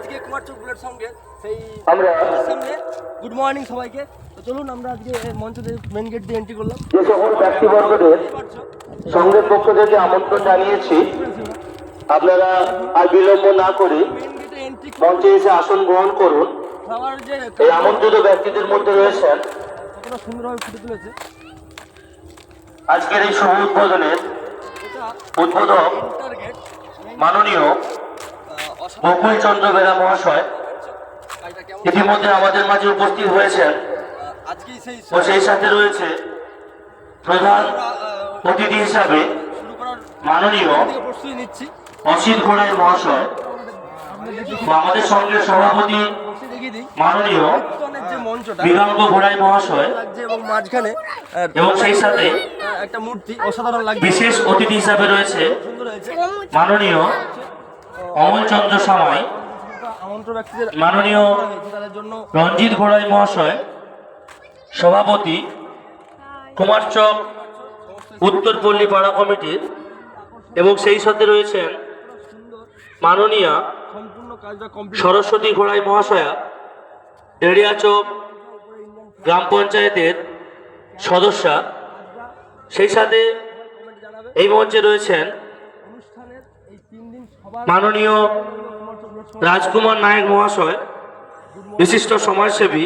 আজকে কুমার চক বুলেট সঙ্গে সেই আমরা সামনে গুড মর্নিং সবাইকে। তো চলুন আমরা আজকে মঞ্চ দিয়ে মেন গেট দিয়ে এন্ট্রি করলাম। যে সকল ব্যক্তিবর্গদের সংঘের পক্ষ থেকে আমন্ত্রণ জানিয়েছি, আপনারা আর বিলম্ব না করে মেন গেটে এন্ট্রি মঞ্চে এসে আসন গ্রহণ করুন। খাবার যে এই আমন্ত্রিত ব্যক্তিদের মধ্যে রয়েছেন কতটা সুন্দরভাবে ফুটে তুলেছে আজকের এই শুভ উদ্বোধনের এটা উদ্বোধক এন্টার গেট মাননীয় বকুল চন্দ্র বেরা মহাশয় কাজটা কেমন ইতিমধ্যে আমাদের মাঝে উপস্থিত হয়েছেন আজকেই সেই ও সেই সাথে রয়েছে প্রধান অতিথি হিসাবে শুরু করার মাননীয় দিকে প্রস্তুতি নিচ্ছি। অসিত ঘোড়াই মহাশয় ও আমাদের সঙ্গে সভাপতি বসে দেখিয়ে দিই মাননীয় কীর্তনের যে মঞ্চটা বিকল্প ঘোড়াই মহাশয় লাগছে এবং মাঝখানে এবং সেই সাথে একটা মূর্তি অসাধারণ লাগছে, বিশেষ অতিথি হিসাবে রয়েছে সুন্দর হয়েছে। মাননীয় অমল চন্দ্র সামাই, আমন্ত্রণ ব্যক্তিদের মাননীয় হয়েছে তাদের জন্য রঞ্জিত ঘোড়াই মহাশয় সভাপতি কুমারচক উত্তরপল্লী পাড়া কমিটির, এবং সেই সাথে রয়েছেন মাননীয়া সম্পূর্ণ কাজটা কমপ্লিট সরস্বতী ঘোড়াই মহাশয়া ডেড়িয়াচক গ্রাম পঞ্চায়েতের সদস্যা। সেই সাথে এই মঞ্চে রয়েছেন অনুষ্ঠানের এই 3 দিন সবার মাননীয় রাজকুমার নায়ক মহাশয় বিশিষ্ট সমাজসেবী,